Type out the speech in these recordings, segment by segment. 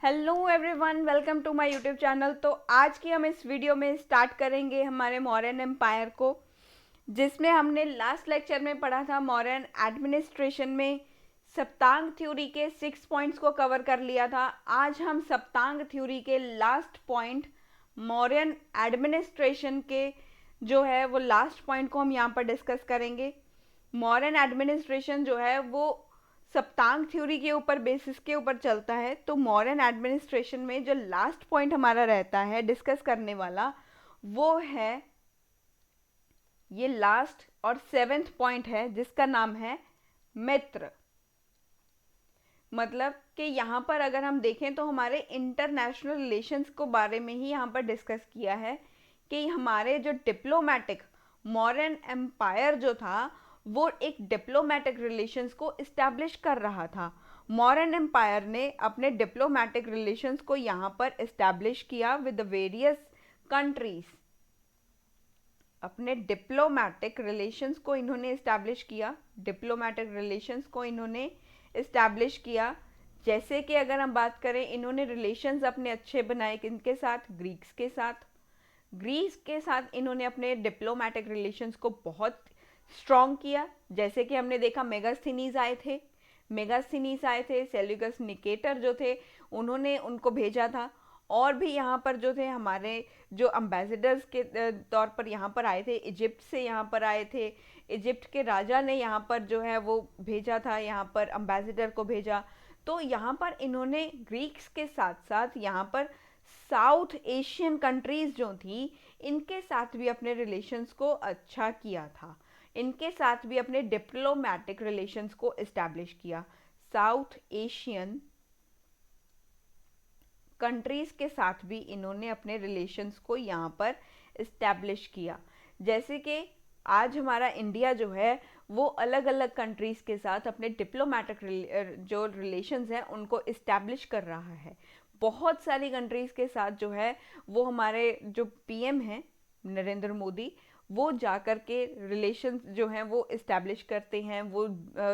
Hello everyone, welcome to my YouTube channel. तो आज की हम इस वीडियो में स्टार्ट करेंगे हमारे मौर्यन एम्पायर को, जिसमें हमने लास्ट लेक्चर में पढ़ा था मौर्यन एडमिनिस्ट्रेशन में सप्तांग थ्योरी के 6 पॉइंट्स को कवर कर लिया था। आज हम सप्तांग थ्योरी के लास्ट पॉइंट मौर्यन एडमिनिस्ट्रेशन के जो है वो लास्ट पॉइंट को हम यहाँ पर डिस्कस करेंगे। मौर्यन एडमिनिस्ट्रेशन जो है वो सप्तांग थ्योरी के ऊपर बेसिस के ऊपर चलता है। तो मौर्यन एडमिनिस्ट्रेशन में जो लास्ट पॉइंट हमारा रहता है डिस्कस करने वाला, वो है ये लास्ट और 7th पॉइंट है, जिसका नाम है मित्र। मतलब कि यहाँ पर अगर हम देखें तो हमारे इंटरनेशनल रिलेशंस को बारे में ही यहाँ पर डिस्कस किया है कि हमारे जो डिप्लोमेटिक मौर्यन एम्पायर जो था वो एक डिप्लोमेटिक रिलेशंस को इस्टेब्लिश कर रहा था। मौर्यन एम्पायर ने अपने डिप्लोमेटिक रिलेशंस को यहाँ पर इस्टेब्लिश किया विद वेरियस कंट्रीज। अपने डिप्लोमेटिक रिलेशंस को इन्होंने इस्टेब्लिश किया, डिप्लोमेटिक रिलेशंस को इन्होंने इस्टेब्लिश किया। जैसे कि अगर हम बात करें, इन्होंने रिलेशंस अपने अच्छे बनाए किनके साथ? ग्रीक्स के साथ। ग्रीस के साथ इन्होंने अपने डिप्लोमेटिक रिलेशंस को बहुत स्ट्रॉन्ग किया। जैसे कि हमने देखा मेगास्थनीज आए थे, सेल्यूकस निकेटर जो थे उन्होंने उनको भेजा था। और भी यहाँ पर जो थे हमारे जो अम्बेसडर्स के तौर पर यहाँ पर आए थे, इजिप्ट से यहाँ पर आए थे। इजिप्ट के राजा ने यहाँ पर जो है वो भेजा था, यहाँ पर अम्बेसडर को भेजा। तो यहाँ पर इन्होंने ग्रीक्स के साथ साथ यहाँ पर साउथ एशियन कंट्रीज जो थी इनके साथ भी अपने रिलेशंस को अच्छा किया था, इनके साथ भी अपने डिप्लोमेटिक रिलेशंस को इस्टेब्लिश किया। साउथ एशियन कंट्रीज के साथ भी इन्होंने अपने रिलेशंस को यहाँ पर इस्टेब्लिश किया। जैसे कि आज हमारा इंडिया जो है वो अलग अलग कंट्रीज के साथ अपने डिप्लोमेटिक जो रिलेशंस हैं उनको इस्टेब्लिश कर रहा है। बहुत सारी कंट्रीज के साथ जो है वो हमारे जो पीएम हैं नरेंद्र मोदी, वो जाकर के रिलेशंस जो हैं वो इस्टेब्लिश करते हैं। वो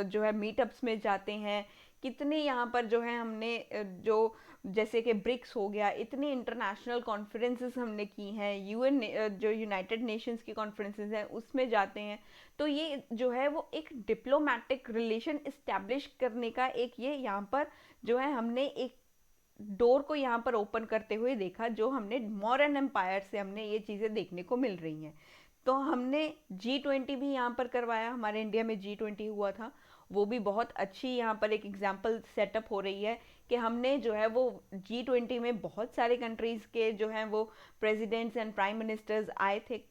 जो है मीटअप्स में जाते हैं। कितने यहाँ पर जो है हमने जो जैसे कि ब्रिक्स हो गया, इतनी इंटरनेशनल कॉन्फ्रेंसेस हमने की हैं, यूएन जो यूनाइटेड नेशंस की कॉन्फ्रेंसेस हैं उसमें जाते हैं। तो ये जो है वो एक डिप्लोमेटिक रिलेशन इस्टेब्लिश करने का एक ये यहाँ पर जो है हमने एक डोर को यहाँ पर ओपन करते हुए देखा, जो हमने मौर्यन एम्पायर से हमने ये चीज़ें देखने को मिल रही हैं। तो हमने G20 भी यहाँ पर करवाया, हमारे इंडिया में G20 हुआ था, वो भी बहुत अच्छी यहाँ पर एक एग्जाम्पल सेटअप हो रही है कि हमने जो है वो G20 में बहुत सारे कंट्रीज़ के जो हैं वो प्रेसिडेंट्स एंड प्राइम मिनिस्टर्स आए थे।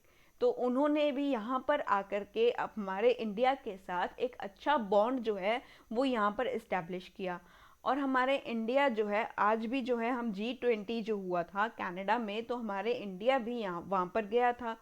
तो उन्होंने भी यहाँ पर आकर के हमारे इंडिया के साथ एक अच्छा बॉन्ड जो है वो यहाँ पर इस्टेब्लिश किया। और हमारे इंडिया जो है आज भी जो है हम G20 जो हुआ था कनाडा में, तो हमारे इंडिया भी यहाँ वहाँ पर गया था।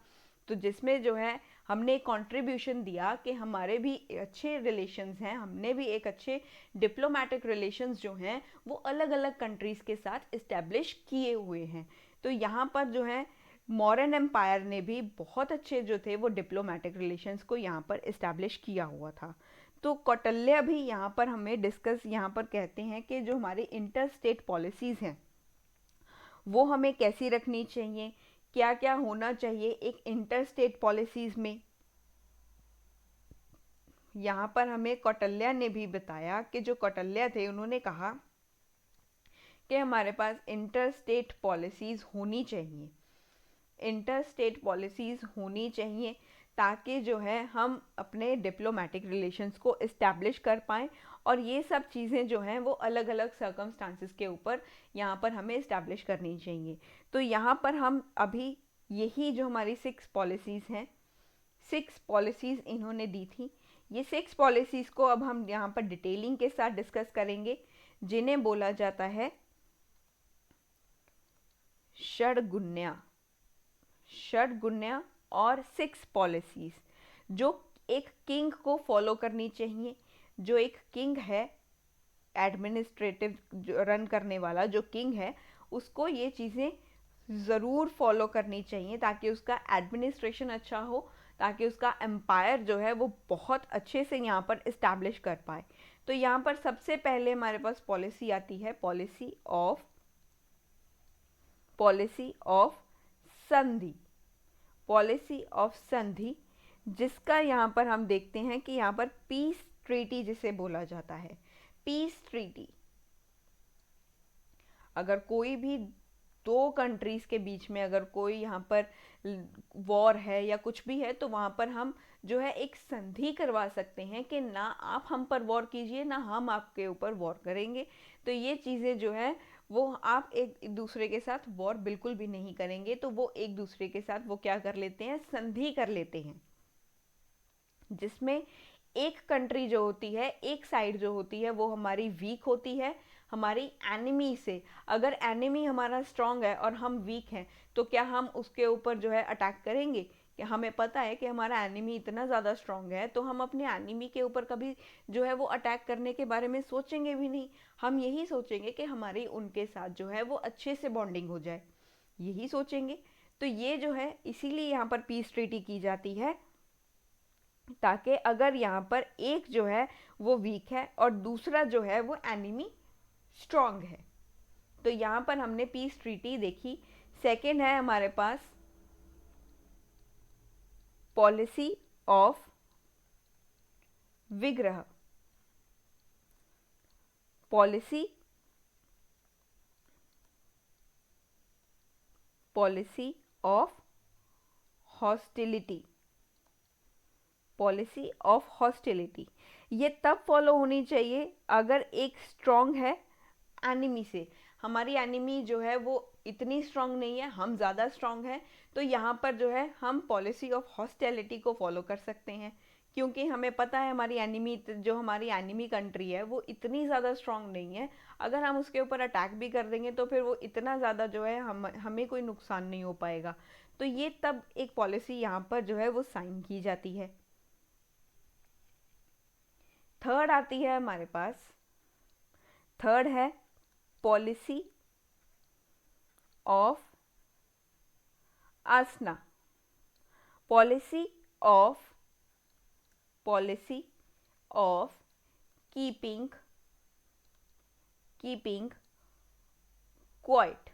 तो जिसमें जो है हमने कंट्रीब्यूशन दिया कि हमारे भी अच्छे रिलेशंस हैं, हमने भी एक अच्छे डिप्लोमेटिक रिलेशंस जो हैं वो अलग अलग कंट्रीज़ के साथ इस्टेब्लिश किए हुए हैं। तो यहाँ पर जो है मौर्यन एम्पायर ने भी बहुत अच्छे जो थे वो डिप्लोमेटिक रिलेशंस को यहाँ पर इस्टेब्लिश किया हुआ था। तो कौटिल्य भी यहाँ पर हमें डिस्कस यहाँ पर कहते हैं कि जो हमारी इंटर स्टेट पॉलिसीज़ हैं वो हमें कैसी रखनी चाहिए, क्या क्या होना चाहिए एक इंटर स्टेट पॉलिसीज़ में। यहाँ पर हमें कौटिल्य ने भी बताया कि जो कौटिल्य थे उन्होंने कहा कि हमारे पास इंटर स्टेट पॉलिसीज़ होनी चाहिए, इंटर स्टेट पॉलिसीज़ होनी चाहिए ताकि जो है हम अपने डिप्लोमेटिक रिलेशंस को इस्टेब्लिश कर पाएँ। और ये सब चीज़ें जो हैं वो अलग अलग सर्कमस्टांसिस के ऊपर यहाँ पर हमें इस्टेब्लिश करनी चाहिए। तो यहाँ पर हम अभी यही जो हमारी 6 पॉलिसीज़ हैं, 6 पॉलिसीज़ इन्होंने दी थी। ये 6 पॉलिसीज़ को अब हम यहाँ पर डिटेलिंग के साथ डिस्कस करेंगे, जिन्हें बोला जाता है षड्गुण्या। षड्गुण्या और 6 पॉलिसीज़ जो एक किंग को फॉलो करनी चाहिए। जो एक किंग है एडमिनिस्ट्रेटिव रन करने वाला, जो किंग है उसको ये चीज़ें ज़रूर फॉलो करनी चाहिए ताकि उसका एडमिनिस्ट्रेशन अच्छा हो, ताकि उसका एम्पायर जो है वो बहुत अच्छे से यहाँ पर इस्टेब्लिश कर पाए। तो यहाँ पर सबसे पहले हमारे पास पॉलिसी आती है, पॉलिसी ऑफ पॉलिसी ऑफ संधि, पॉलिसी ऑफ संधि, जिसका यहाँ पर हम देखते हैं कि यहाँ पर पीस ट्रीटी जिसे बोला जाता है। पीस ट्रीटी, अगर कोई भी दो कंट्रीज के बीच में अगर कोई यहाँ पर वॉर है या कुछ भी है, तो वहाँ पर हम जो है एक संधि करवा सकते हैं कि ना आप हम पर वॉर कीजिए, ना हम आपके ऊपर वॉर करेंगे। तो ये चीज़ें जो है वो आप एक दूसरे के साथ वॉर बिल्कुल भी नहीं करेंगे, तो वो एक दूसरे के साथ वो क्या कर लेते हैं, संधि कर लेते हैं, जिसमें एक कंट्री जो होती है, एक साइड जो होती है वो हमारी वीक होती है हमारी एनिमी से। अगर एनिमी हमारा स्ट्रांग है और हम वीक हैं, तो क्या हम उसके ऊपर जो है अटैक करेंगे? कि हमें पता है कि हमारा एनिमी इतना ज़्यादा स्ट्रांग है, तो हम अपने एनिमी के ऊपर कभी जो है वो अटैक करने के बारे में सोचेंगे भी नहीं। हम यही सोचेंगे कि हमारी उनके साथ जो है वो अच्छे से बॉन्डिंग हो जाए, यही सोचेंगे। तो ये जो है इसीलिए यहाँ पर पीस ट्रीटी की जाती है, ताकि अगर यहाँ पर एक जो है वो वीक है और दूसरा जो है वो एनिमी स्ट्रांग है। तो यहाँ पर हमने पीस ट्रीटी देखी। सेकेंड है हमारे पास पॉलिसी ऑफ विग्रह, policy of hostility, policy of hostility. ये तब फॉलो होनी चाहिए अगर एक स्ट्रांग है एनिमी से, हमारी एनिमी जो है वो इतनी स्ट्रांग नहीं है, हम ज़्यादा स्ट्रांग हैं, तो यहाँ पर जो है हम पॉलिसी ऑफ हॉस्टिलिटी को फॉलो कर सकते हैं, क्योंकि हमें पता है हमारी एनिमी जो हमारी एनिमी कंट्री है वो इतनी ज़्यादा स्ट्रांग नहीं है। अगर हम उसके ऊपर अटैक भी कर देंगे तो फिर वो इतना ज़्यादा जो है हमें कोई नुकसान नहीं हो पाएगा। तो ये तब एक पॉलिसी यहाँ पर जो है वो साइन की जाती है। थर्ड आती है हमारे पास, थर्ड है policy of asana, policy of keeping quiet.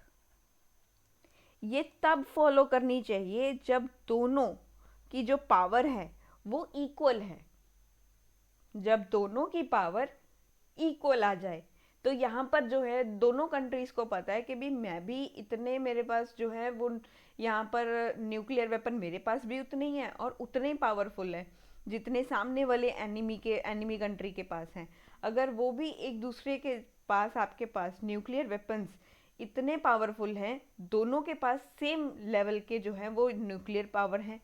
ये तब फॉलो करनी चाहिए जब दोनों की जो पावर है वो इक्वल है, जब दोनों की पावर इक्वल आ जाए। तो यहाँ पर जो है दोनों कंट्रीज को पता है कि भी मैं भी इतने, मेरे पास जो है वो यहाँ पर न्यूक्लियर वेपन मेरे पास भी उतने ही है और उतने ही पावरफुल है जितने सामने वाले एनिमी कंट्री के पास हैं। अगर वो भी एक दूसरे के पास, आपके पास न्यूक्लियर वेपन्स इतने पावरफुल हैं, दोनों के पास सेम लेवल के जो हैं वो न्यूक्लियर पावर हैं,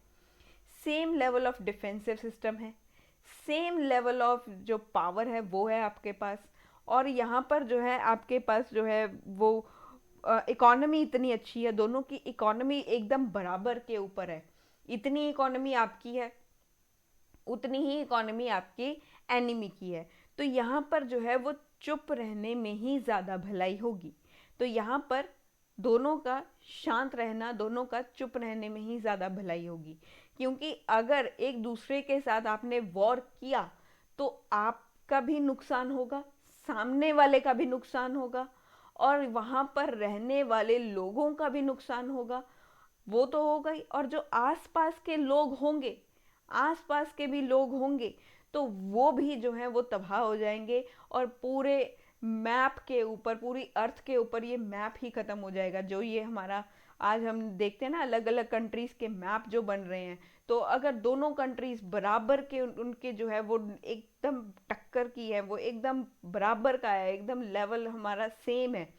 same level of defensive system है, सेम लेवल ऑफ जो पावर है वो है आपके पास, और यहाँ पर जो है आपके पास जो है वो इकोनॉमी इतनी अच्छी है, दोनों की इकोनॉमी एकदम बराबर के ऊपर है। इतनी इकोनॉमी आपकी है, उतनी ही इकोनॉमी आपकी एनिमी की है। तो यहाँ पर जो है वो चुप रहने में ही ज़्यादा भलाई होगी। तो यहाँ पर दोनों का शांत रहना, दोनों का चुप रहने में ही ज़्यादा भलाई होगी, क्योंकि अगर एक दूसरे के साथ आपने वॉर किया तो आपका भी नुकसान होगा, सामने वाले का भी नुकसान होगा, और वहाँ पर रहने वाले लोगों का भी नुकसान होगा। वो तो होगा ही, और जो आसपास के लोग होंगे, आसपास के भी लोग होंगे, तो वो भी जो है वो तबाह हो जाएंगे, और पूरे मैप के ऊपर, पूरी अर्थ के ऊपर ये मैप ही ख़त्म हो जाएगा। जो ये हमारा आज हम देखते हैं ना, अलग अलग कंट्रीज़ के मैप जो बन रहे हैं, तो अगर दोनों कंट्रीज़ बराबर के उनके जो है वो एकदम टक्कर की है, वो एकदम बराबर का है, एकदम लेवल हमारा सेम है,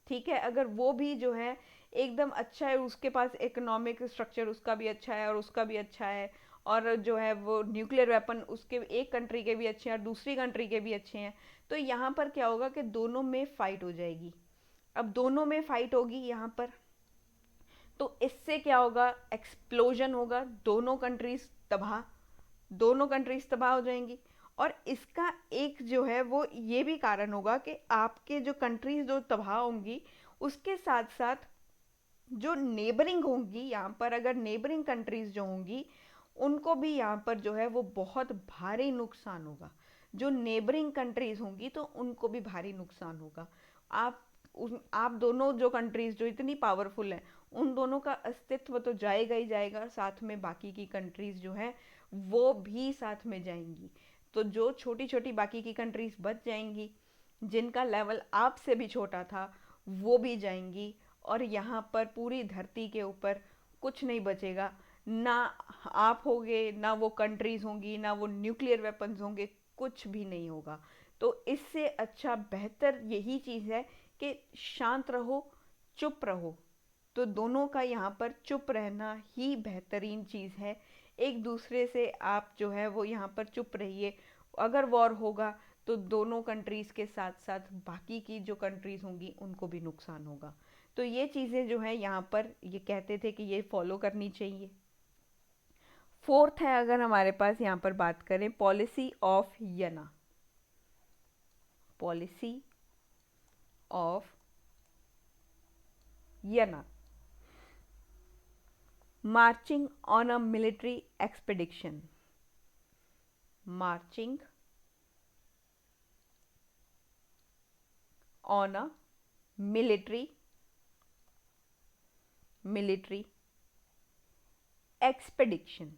ठीक है, अगर वो भी जो है एकदम अच्छा है, उसके पास इकोनॉमिक स्ट्रक्चर उसका भी अच्छा है और उसका भी अच्छा है, और जो है वो न्यूक्लियर वेपन उसके एक कंट्री के भी अच्छे हैं और दूसरी कंट्री के भी अच्छे हैं, तो यहाँ पर क्या होगा कि दोनों में फाइट हो जाएगी। अब दोनों में फाइट होगी यहाँ पर, तो इससे क्या होगा, एक्सप्लोजन होगा, दोनों कंट्रीज तबाह हो जाएंगी। और इसका एक जो है वो ये भी कारण होगा कि आपके जो कंट्रीज जो तबाह होंगी, उसके साथ साथ जो नेबरिंग होंगी, यहाँ पर अगर नेबरिंग कंट्रीज जो होंगी उनको भी यहाँ पर जो है वो बहुत भारी नुकसान होगा। जो नेबरिंग कंट्रीज होंगी तो उनको भी भारी नुकसान होगा। आप आप दोनों जो कंट्रीज जो इतनी पावरफुल हैं, उन दोनों का अस्तित्व तो जाएगा ही जाएगा, साथ में बाकी की कंट्रीज जो हैं वो भी साथ में जाएंगी। तो जो छोटी छोटी बाकी की कंट्रीज बच जाएंगी, जिनका लेवल आपसे भी छोटा था, वो भी जाएंगी। और यहाँ पर पूरी धरती के ऊपर कुछ नहीं बचेगा। ना आप होगे, ना वो कंट्रीज होंगी, ना वो न्यूक्लियर वेपन्स होंगे, कुछ भी नहीं होगा। तो इससे अच्छा बेहतर यही चीज़ है कि शांत रहो, चुप रहो। तो दोनों का यहाँ पर चुप रहना ही बेहतरीन चीज़ है। एक दूसरे से आप जो है वो यहाँ पर चुप रहिए। अगर वॉर होगा तो दोनों कंट्रीज़ के साथ साथ बाकी की जो कंट्रीज़ होंगी उनको भी नुकसान होगा। तो ये चीज़ें जो है यहाँ पर ये कहते थे कि ये फॉलो करनी चाहिए। फोर्थ है, अगर हमारे पास यहाँ पर बात करें, पॉलिसी ऑफ यना। पॉलिसी ऑफ यना, marching on a military expedition. Marching on a military expedition.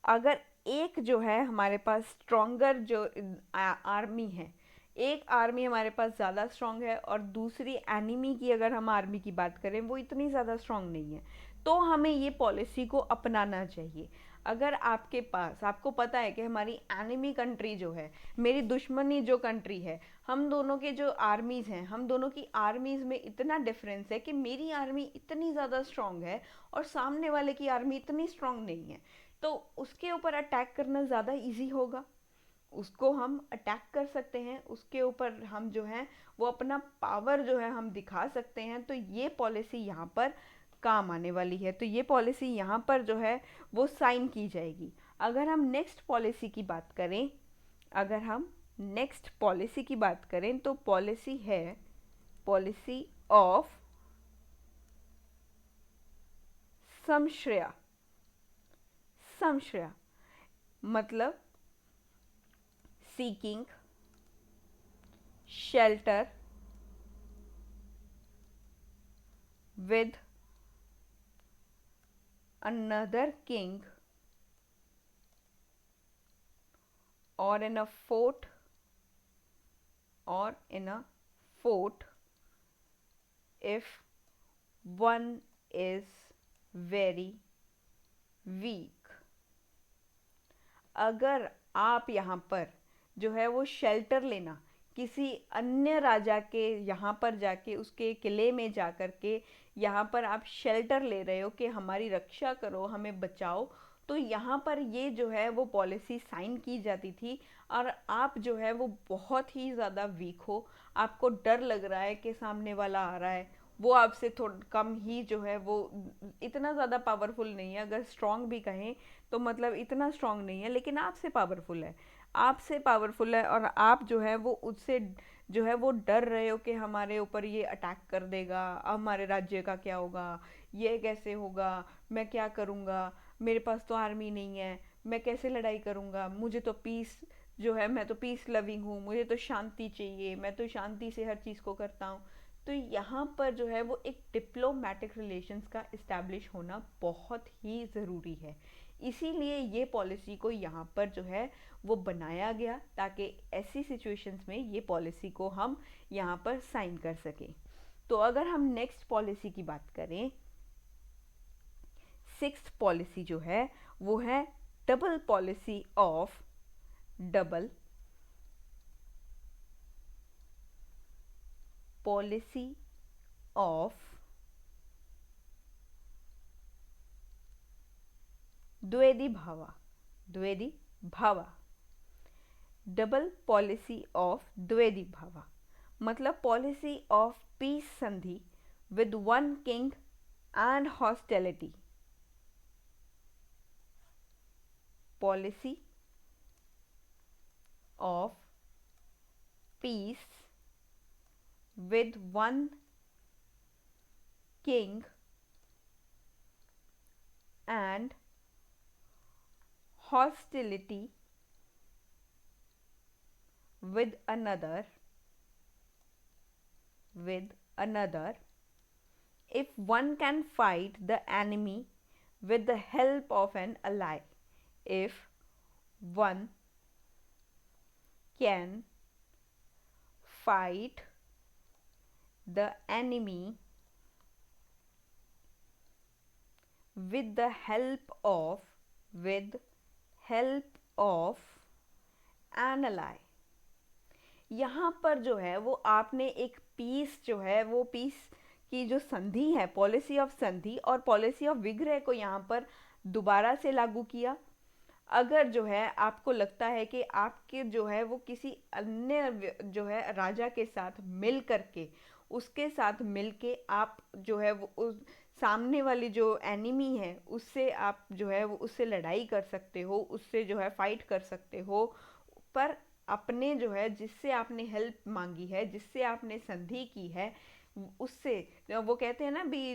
अगर एक जो है हमारे पास स्ट्रॉन्गर जो आर्मी है, एक आर्मी हमारे पास ज़्यादा स्ट्रॉन्ग है और दूसरी एनिमी की अगर हम आर्मी की बात करें वो इतनी ज़्यादा स्ट्रॉन्ग नहीं है, तो हमें ये पॉलिसी को अपनाना चाहिए। अगर आपके पास, आपको पता है कि हमारी एनिमी कंट्री जो है, मेरी दुश्मनी जो कंट्री है, हम दोनों के जो आर्मीज़ हैं, हम दोनों की आर्मीज़ में इतना डिफरेंस है कि मेरी आर्मी इतनी ज़्यादा स्ट्रॉन्ग है और सामने वाले की आर्मी इतनी स्ट्रॉन्ग नहीं है, तो उसके ऊपर अटैक करना ज़्यादा इजी होगा। उसको हम अटैक कर सकते हैं, उसके ऊपर हम जो है वो अपना पावर जो है हम दिखा सकते हैं। तो ये पॉलिसी यहाँ पर काम आने वाली है। तो ये पॉलिसी यहाँ पर जो है वो साइन की जाएगी। अगर हम नेक्स्ट पॉलिसी की बात करें, अगर हम नेक्स्ट पॉलिसी की बात करें तो पॉलिसी है पॉलिसी ऑफ समश्रया। समश्रया मतलब seeking shelter with another king or in a fort if one is very weak। अगर आप यहाँ पर जो है वो शेल्टर लेना, किसी अन्य राजा के यहाँ पर जाके उसके किले में जा कर के यहाँ पर आप शेल्टर ले रहे हो कि हमारी रक्षा करो, हमें बचाओ, तो यहाँ पर ये जो है वो पॉलिसी साइन की जाती थी। और आप जो है वो बहुत ही ज़्यादा वीक हो, आपको डर लग रहा है कि सामने वाला आ रहा है, वो आपसे थोड़ा कम ही जो है वो इतना ज़्यादा पावरफुल नहीं है, अगर स्ट्रांग भी कहें तो मतलब इतना स्ट्रांग नहीं है, लेकिन आपसे पावरफुल है, आपसे पावरफुल है। और आप जो है वो उससे जो है वो डर रहे हो कि हमारे ऊपर ये अटैक कर देगा, हमारे राज्य का क्या होगा, ये कैसे होगा, मैं क्या करूँगा, मेरे पास तो आर्मी नहीं है, मैं कैसे लड़ाई करूँगा, मुझे तो पीस जो है, मैं तो पीस लविंग हूँ, मुझे तो शांति चाहिए, मैं तो शांति से हर चीज़ को करता हूँ। तो यहाँ पर जो है वो एक डिप्लोमेटिक रिलेशंस का इस्टेब्लिश होना बहुत ही ज़रूरी है। इसीलिए ये पॉलिसी को यहाँ पर जो है वो बनाया गया, ताकि ऐसी सिचुएशंस में ये पॉलिसी को हम यहाँ पर साइन कर सकें। तो अगर हम नेक्स्ट पॉलिसी की बात करें, सिक्स्थ पॉलिसी जो है वो है double policy of double policy of द्वेदी भावा। द्वेदी भावा, डबल पॉलिसी ऑफ द्वेदी भावा मतलब पॉलिसी ऑफ पीस संधि with one king and hostility. Policy of peace with one king and hostility with another with another, if one can fight the enemy with the help of an ally, if one can fight the enemy with the help of an ally। यहाँ पर जो है वो आपने एक piece जो है वो पीस की जो संधि है, पॉलिसी ऑफ संधि और पॉलिसी ऑफ विग्रह को यहाँ पर दोबारा से लागू किया। अगर जो है आपको लगता है कि आपके जो है वो किसी अन्य जो है राजा के साथ मिल करके उसके साथ मिल के आप जो है वो उस सामने वाली जो एनिमी है उससे आप जो है वो उससे लड़ाई कर सकते हो, उससे जो है फाइट कर सकते हो, पर अपने जो है जिससे आपने हेल्प मांगी है, जिससे आपने संधि की है, उससे वो कहते हैं ना भी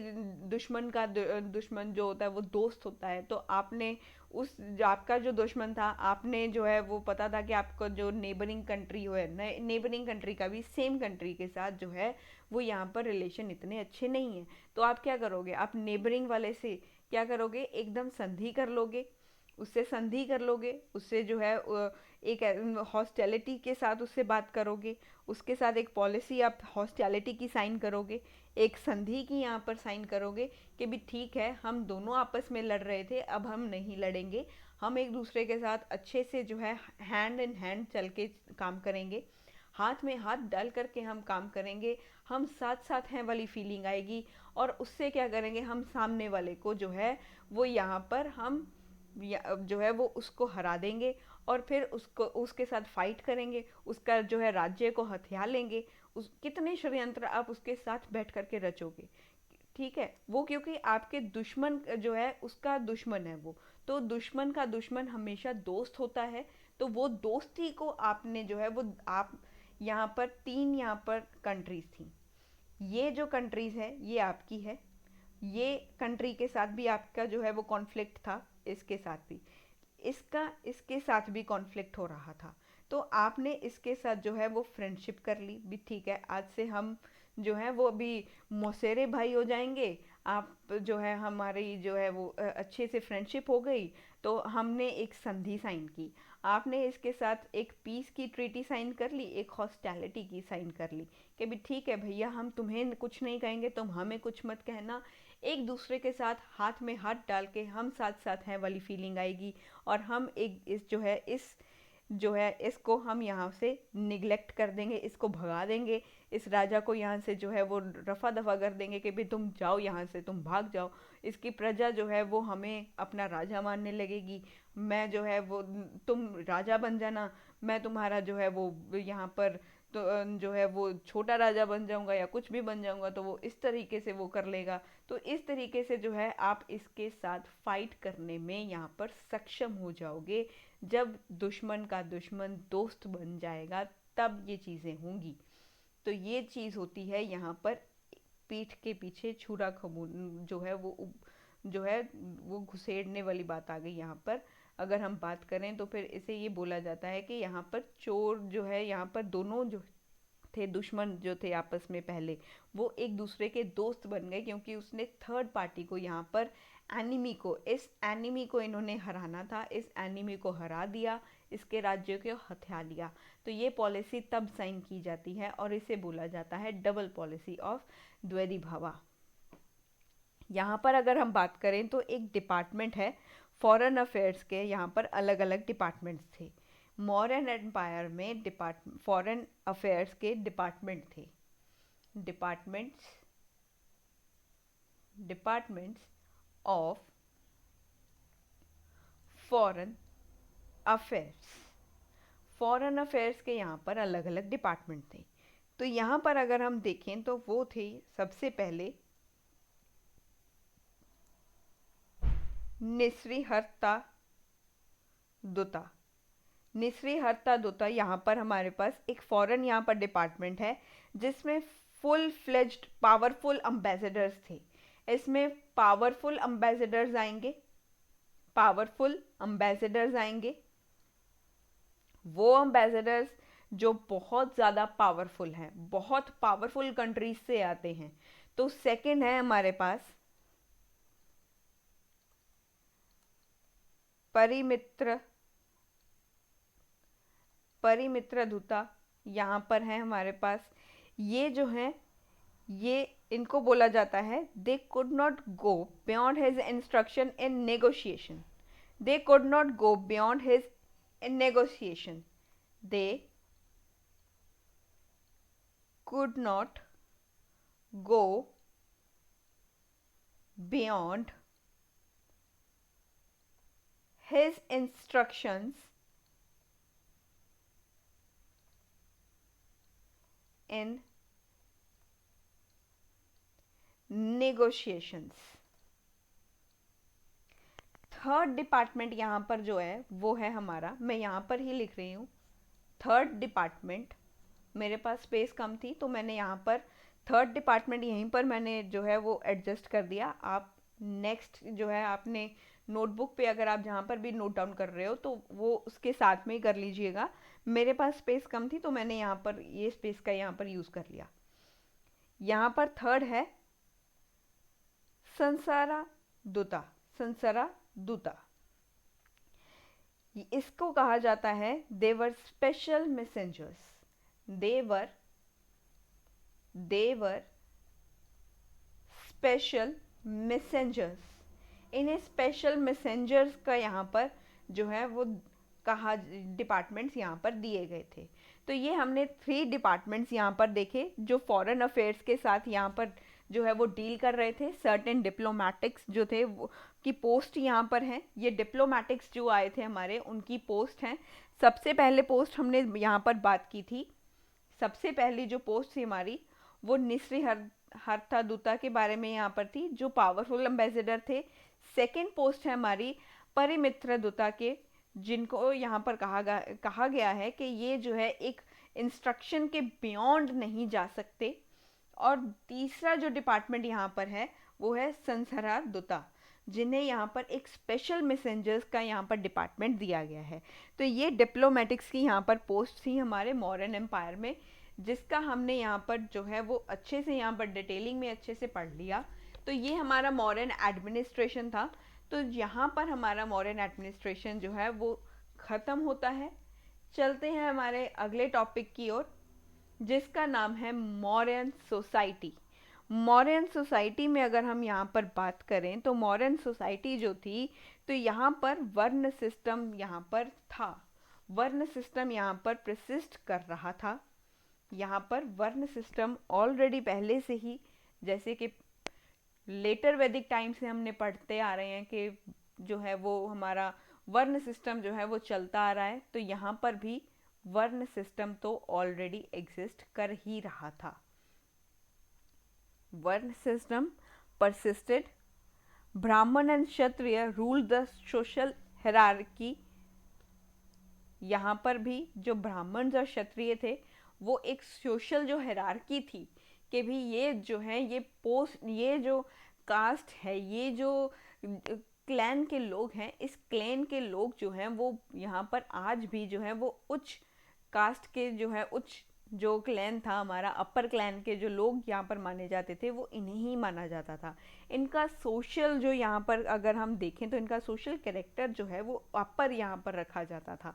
दुश्मन का दुश्मन जो होता है वो दोस्त होता है। तो आपने उस जो आपका जो दुश्मन था, आपने जो है वो पता था कि आपको जो नेबरिंग कंट्री हो है, नेबरिंग कंट्री का भी सेम कंट्री के साथ जो है वो यहाँ पर रिलेशन इतने अच्छे नहीं है, तो आप क्या करोगे, आप नेबरिंग वाले से क्या करोगे, एकदम संधि कर लोगे, उससे संधि कर लोगे, उससे जो है एक हॉस्टैलिटी के साथ उससे बात करोगे, उसके साथ एक पॉलिसी आप हॉस्टैलिटी की साइन करोगे, एक संधि की यहाँ पर साइन करोगे कि भी ठीक है हम दोनों आपस में लड़ रहे थे, अब हम नहीं लड़ेंगे, हम एक दूसरे के साथ अच्छे से जो है हैंड इन हैंड चल के काम करेंगे, हाथ में हाथ डाल करके हम काम करेंगे, हम साथ साथ हैं वाली फीलिंग आएगी। और उससे क्या करेंगे, हम सामने वाले को जो है वो यहाँ पर हम जो है वो उसको हरा देंगे और फिर उसको उसके साथ फाइट करेंगे, उसका जो है राज्य को हथिया लेंगे। उस कितने षड्यंत्र आप उसके साथ बैठ करके रचोगे, ठीक है, वो क्योंकि आपके दुश्मन जो है उसका दुश्मन है वो, तो दुश्मन का दुश्मन हमेशा दोस्त होता है। तो वो दोस्ती को आपने जो है वो आप यहाँ पर यहाँ पर कंट्रीज थी, ये जो कंट्रीज है ये आपकी है, ये कंट्री के साथ भी आपका जो है वो कॉन्फ्लिक्ट था, इसके साथ भी इसके साथ भी कॉन्फ्लिक्ट हो रहा था, तो आपने इसके साथ जो है वो फ्रेंडशिप कर ली भी, ठीक है आज से हम जो है वो अभी मौसेरे भाई हो जाएंगे, आप जो है हमारी जो है वो अच्छे से फ्रेंडशिप हो गई, तो हमने एक संधि साइन की, आपने इसके साथ एक पीस की ट्रीटी साइन कर ली, एक हॉस्टैलिटी की साइन कर ली कि भी ठीक है भैया हम तुम्हें कुछ नहीं कहेंगे, तुम हमें कुछ मत कहना, एक दूसरे के साथ हाथ में हाथ डाल के हम साथ साथ हैं वाली फीलिंग आएगी। और हम एक जो है इसको हम यहाँ से निगलेक्ट कर देंगे, इसको भगा देंगे, इस राजा को यहाँ से जो है वो रफा दफा कर देंगे कि भाई तुम जाओ यहाँ से, तुम भाग जाओ, इसकी प्रजा जो है वो हमें अपना राजा मानने लगेगी, मैं जो है वो तुम राजा बन जाना, मैं तुम्हारा जो है वो यहाँ पर तो जो है वो छोटा राजा बन जाऊंगा या कुछ भी बन जाऊंगा, तो वो इस तरीके से वो कर लेगा। तो इस तरीके से जो है आप इसके साथ फाइट करने में यहाँ पर सक्षम हो जाओगे, जब दुश्मन का दुश्मन दोस्त बन जाएगा तब ये चीज़ें होंगी। तो ये चीज़ होती है यहाँ पर पीठ के पीछे छुरा खमोन जो है वो घुसेड़ने वाली बात आ गई यहाँ पर। अगर हम बात करें तो फिर इसे ये बोला जाता है कि यहाँ पर चोर जो है, यहाँ पर दोनों जो थे दुश्मन जो थे आपस में पहले, वो एक दूसरे के दोस्त बन गए, क्योंकि उसने थर्ड पार्टी को यहाँ पर इस एनिमी को इन्होंने हराना था, इस एनिमी को हरा दिया, इसके राज्य को हथिया लिया। तो ये पॉलिसी तब साइन की जाती है और इसे बोला जाता है डबल पॉलिसी ऑफ द्वैधीभावा। यहाँ पर अगर हम बात करें तो एक डिपार्टमेंट है फॉरेन अफेयर्स के, यहाँ पर अलग अलग डिपार्टमेंट्स थे। मौर्यन एम्पायर में फॉरेन अफेयर्स के डिपार्टमेंट थे, departments of foreign affairs, foreign affairs के यहाँ पर अलग अलग डिपार्टमेंट थे। तो यहाँ पर अगर हम देखें तो वो थे सबसे पहले निस्रीहर्ता दूता। यहाँ पर हमारे पास एक फॉरेन यहाँ पर डिपार्टमेंट है जिसमें फुल फ्लेज्ड पावरफुल अम्बेसडर्स थे। इसमें पावरफुल अम्बेसडर्स आएंगे, वो अम्बेसडर्स जो बहुत ज़्यादा पावरफुल हैं, बहुत पावरफुल कंट्रीज से आते हैं। तो सेकंड है हमारे पास परिमित्र परिमित्र दूता, यहाँ पर है हमारे पास। ये जो है, ये इनको बोला जाता है they could not go beyond his instruction in negotiation. They could not go beyond his in negotiation. They could not go beyond his instructions in negotiations। Third department यहाँ पर जो है वो है हमारा, मैं यहाँ पर ही लिख रही हूँ थर्ड डिपार्टमेंट। मेरे पास स्पेस कम थी तो मैंने यहाँ पर थर्ड डिपार्टमेंट यहीं पर मैंने जो है वो एडजस्ट कर दिया। आप नेक्स्ट जो है आपने नोटबुक पे अगर आप जहाँ पर भी नोट डाउन कर रहे हो तो वो उसके साथ में ही कर लीजिएगा। मेरे पास स्पेस कम थी तो मैंने यहाँ पर ये स्पेस का यहाँ पर यूज़ कर लिया। यहाँ पर थर्ड है संसारा दूता। संसारा दूता, इसको कहा जाता है देवर स्पेशल मैसेंजर्स। देवर स्पेशल मैसेंजर्स। इन्हें स्पेशल मैसेंजर्स का यहाँ पर जो है वो कहा, डिपार्टमेंट्स यहाँ पर दिए गए थे। तो ये हमने 3 डिपार्टमेंट्स यहाँ पर देखे जो फॉरेन अफेयर्स के साथ यहाँ पर जो है वो डील कर रहे थे। सर्टेन डिप्लोमेटिक्स जो थे वो की पोस्ट यहाँ पर हैं। ये डिप्लोमेटिक्स जो आए थे हमारे उनकी पोस्ट हैं। सबसे पहले पोस्ट हमने यहाँ पर बात की थी, सबसे पहली जो पोस्ट थी हमारी वो निश्री हर्ता दूता के बारे में यहाँ पर थी, जो पावरफुल एम्बेसडर थे। सेकंड पोस्ट है हमारी परिमित्र दूता के, जिनको यहाँ पर कहा गया है कि ये जो है एक इंस्ट्रक्शन के बियॉन्ड नहीं जा सकते। और तीसरा जो डिपार्टमेंट यहाँ पर है वो है संसारा दूता, जिन्हें यहाँ पर एक स्पेशल मैसेंजर्स का यहाँ पर डिपार्टमेंट दिया गया है। तो ये डिप्लोमेटिक्स की यहाँ पर पोस्ट थी हमारे मौर्यन एम्पायर में, जिसका हमने यहाँ पर जो है वो अच्छे से यहाँ पर डिटेलिंग में अच्छे से पढ़ लिया। तो ये हमारा मौर्यन एडमिनिस्ट्रेशन था। तो यहाँ पर हमारा मौर्यन एडमिनिस्ट्रेशन जो है वो ख़त्म होता है। चलते हैं हमारे अगले टॉपिक की ओर, जिसका नाम है मौर्यन सोसाइटी। मौर्यन सोसाइटी में अगर हम यहाँ पर बात करें तो मौर्यन सोसाइटी जो थी, तो यहाँ पर वर्ण सिस्टम यहाँ पर था। वर्ण सिस्टम यहाँ पर प्रसिस्ट कर रहा था। यहाँ पर वर्ण सिस्टम ऑलरेडी पहले से ही, जैसे कि लेटर वैदिक टाइम से हमने पढ़ते आ रहे हैं कि जो है वो हमारा वर्ण सिस्टम जो है वो चलता आ रहा है। तो यहाँ पर भी वर्ण सिस्टम तो ऑलरेडी एग्जिस्ट कर ही रहा था। वर्ण सिस्टम persisted. ब्राह्मण and Kshatriya rule the social hierarchy. यहाँ पर भी जो ब्राह्मण और क्षत्रिय थे वो एक सोशल जो हायरार्की थी कि भी ये जो है ये पोस्ट, ये जो कास्ट है, ये जो क्लैन के लोग हैं, इस क्लैन के लोग जो हैं वो यहाँ पर आज भी जो है वो उच्च कास्ट के जो है उच्च जो क्लैन था हमारा, अपर क्लैन के जो लोग यहाँ पर माने जाते थे वो इन्हें ही माना जाता था। इनका सोशल जो यहाँ पर अगर हम देखें तो इनका सोशल कैरेक्टर जो है वो अपर यहाँ पर रखा जाता था।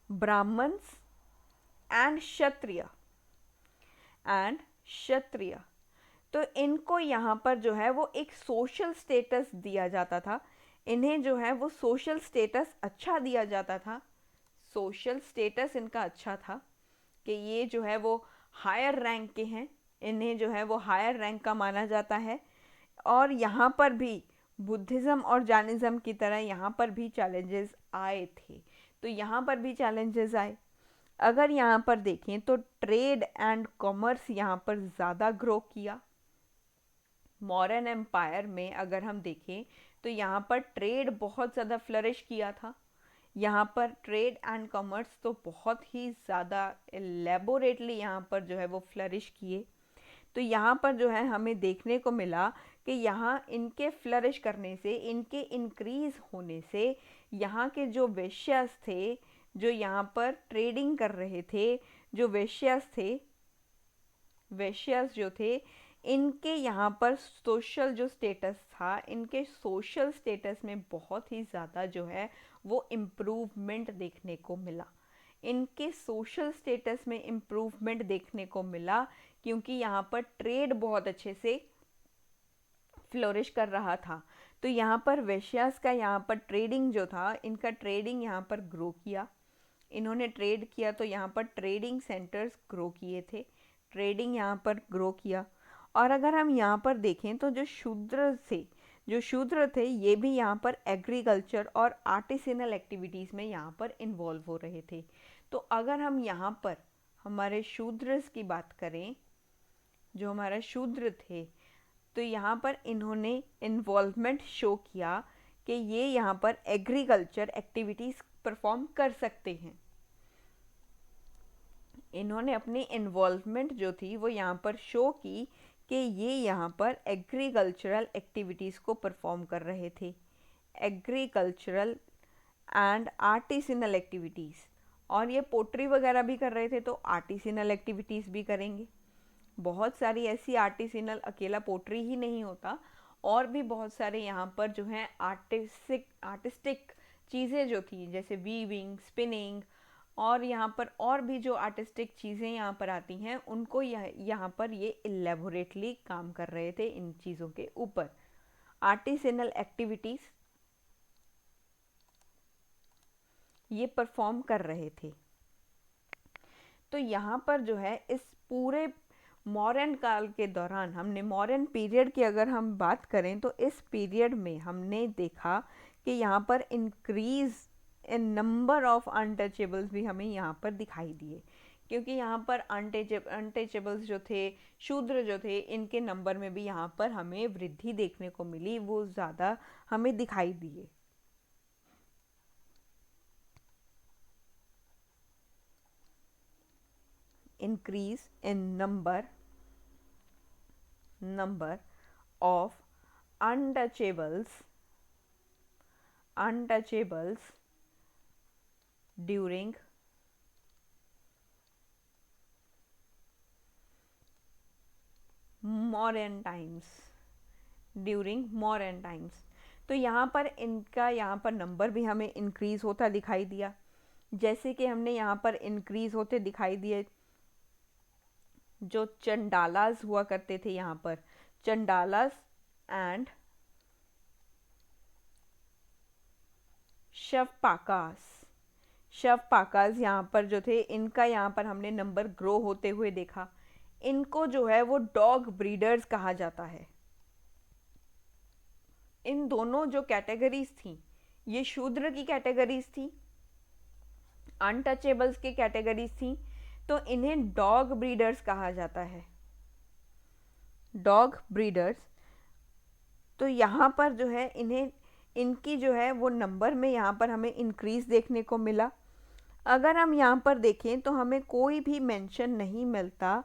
ब्राह्मण्स एंड क्षत्रिय तो इनको यहाँ पर जो है वो एक सोशल स्टेटस दिया जाता था। इन्हें जो है वो सोशल स्टेटस अच्छा दिया जाता था। सोशल स्टेटस इनका अच्छा था कि ये जो है वो हायर रैंक के हैं, इन्हें जो है वो हायर रैंक का माना जाता है। और यहाँ पर भी बुद्धिज़्म और जैनिज़्म की तरह यहाँ पर भी चैलेंजेस आए थे। तो यहाँ पर भी चैलेंजेस आए। अगर यहाँ पर देखें तो ट्रेड एंड कॉमर्स यहाँ पर ज़्यादा ग्रो किया। मॉडर्न एम्पायर में अगर हम देखें तो यहाँ पर ट्रेड बहुत ज़्यादा फ्लरिश किया था। यहाँ पर ट्रेड एंड कॉमर्स तो बहुत ही ज़्यादा एलेबोरेटली यहाँ पर जो है वो फ्लरिश किए। तो यहाँ पर जो है हमें देखने को मिला कि यहाँ इनके फ्लरिश करने से, इनके इंक्रीज़ होने से यहाँ के जो वेश्यास थे, जो यहाँ पर ट्रेडिंग कर रहे थे, जो वेश्यास थे, वेश्यास जो थे, इनके यहाँ पर सोशल जो स्टेटस था, इनके सोशल स्टेटस में बहुत ही ज़्यादा जो है वो इम्प्रूवमेंट देखने को मिला। इनके सोशल स्टेटस में इम्प्रूवमेंट देखने को मिला क्योंकि यहाँ पर ट्रेड बहुत अच्छे से फ्लोरिश कर रहा था। तो यहाँ पर वेश्यास का यहाँ पर ट्रेडिंग जो था, इनका ट्रेडिंग यहाँ पर ग्रो किया। इन्होंने ट्रेड किया तो यहाँ पर ट्रेडिंग सेंटर्स ग्रो किए थे, ट्रेडिंग यहाँ पर ग्रो किया। और अगर हम यहाँ पर देखें तो जो शूद्र थे ये भी यहाँ पर एग्रीकल्चर और आर्टिसनल एक्टिविटीज़ में यहाँ पर इन्वॉल्व हो रहे थे। तो अगर हम यहाँ पर हमारे शूद्रस की बात करें, जो हमारा शूद्र थे, तो यहाँ पर इन्होंने इन्वॉल्वमेंट शो किया कि ये यहाँ पर एग्रीकल्चर एक्टिविटीज़ परफॉर्म कर सकते हैं। इन्होंने अपनी इन्वॉल्वमेंट जो थी वो यहाँ पर शो की कि ये यहाँ पर एग्रीकल्चरल एक्टिविटीज़ को परफॉर्म कर रहे थे, एग्रीकल्चरल एंड आर्टिसनल एक्टिविटीज़। और ये पोट्री वगैरह भी कर रहे थे तो आर्टिसनल एक्टिविटीज़ भी करेंगे। बहुत सारी ऐसी आर्टिसनल, अकेला पोट्री ही नहीं होता, और भी बहुत सारे यहाँ पर जो हैं आर्टिस्टिक चीज़ें जो थी, जैसे वीविंग, स्पिनिंग, और यहाँ पर और भी जो आर्टिस्टिक चीज़ें यहाँ पर आती हैं, उनको यहाँ पर ये इलेबोरेटली काम कर रहे थे इन चीज़ों के ऊपर। आर्टिसनल एक्टिविटीज़ ये परफॉर्म कर रहे थे। तो यहाँ पर जो है इस पूरे मौर्यन काल के दौरान, हमने मौर्यन पीरियड की अगर हम बात करें तो इस पीरियड में हमने देखा कि यहाँ पर increase in number of untouchables भी हमें यहाँ पर दिखाई दिए, क्योंकि यहाँ पर अनटचेबल्स जो थे, शूद्र जो थे, इनके नंबर में भी यहाँ पर हमें वृद्धि देखने को मिली, वो ज़्यादा हमें दिखाई दिए। increase in number of untouchables during modern times. तो यहाँ पर इनका यहाँ पर नंबर भी हमें इंक्रीज़ होता दिखाई दिया, जैसे कि हमने यहाँ पर इंक्रीज़ होते दिखाई दिए जो चंडालास हुआ करते थे, यहाँ पर चंडालास एंड शवपाकास यहाँ पर जो थे, इनका यहाँ पर हमने नंबर ग्रो होते हुए देखा। इनको जो है वो डॉग ब्रीडर्स कहा जाता है। इन दोनों जो कैटेगरीज थी, ये शूद्र की कैटेगरीज थी, अनटचेबल्स की कैटेगरीज थी, तो इन्हें डॉग ब्रीडर्स कहा जाता है, डॉग ब्रीडर्स। तो यहाँ पर जो है इनकी जो है वो नंबर में यहाँ पर हमें इंक्रीज देखने को मिला। अगर हम यहाँ पर देखें तो हमें कोई भी मेंशन नहीं मिलता,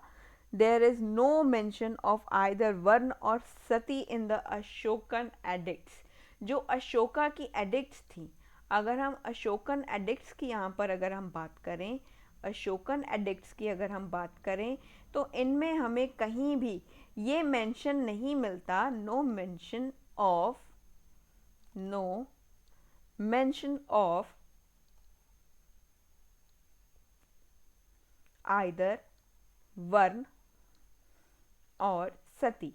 there is no mention of either varna or sati in the Ashokan edicts. जो अशोका की एडिक्ट्स थी, अगर हम अशोकन एडिक्ट्स की यहाँ पर अगर हम बात करें, अशोकन एडिक्ट्स की अगर हम बात करें, तो इनमें हमें कहीं भी ये मेंशन नहीं मिलता, no mention of either varna or सती।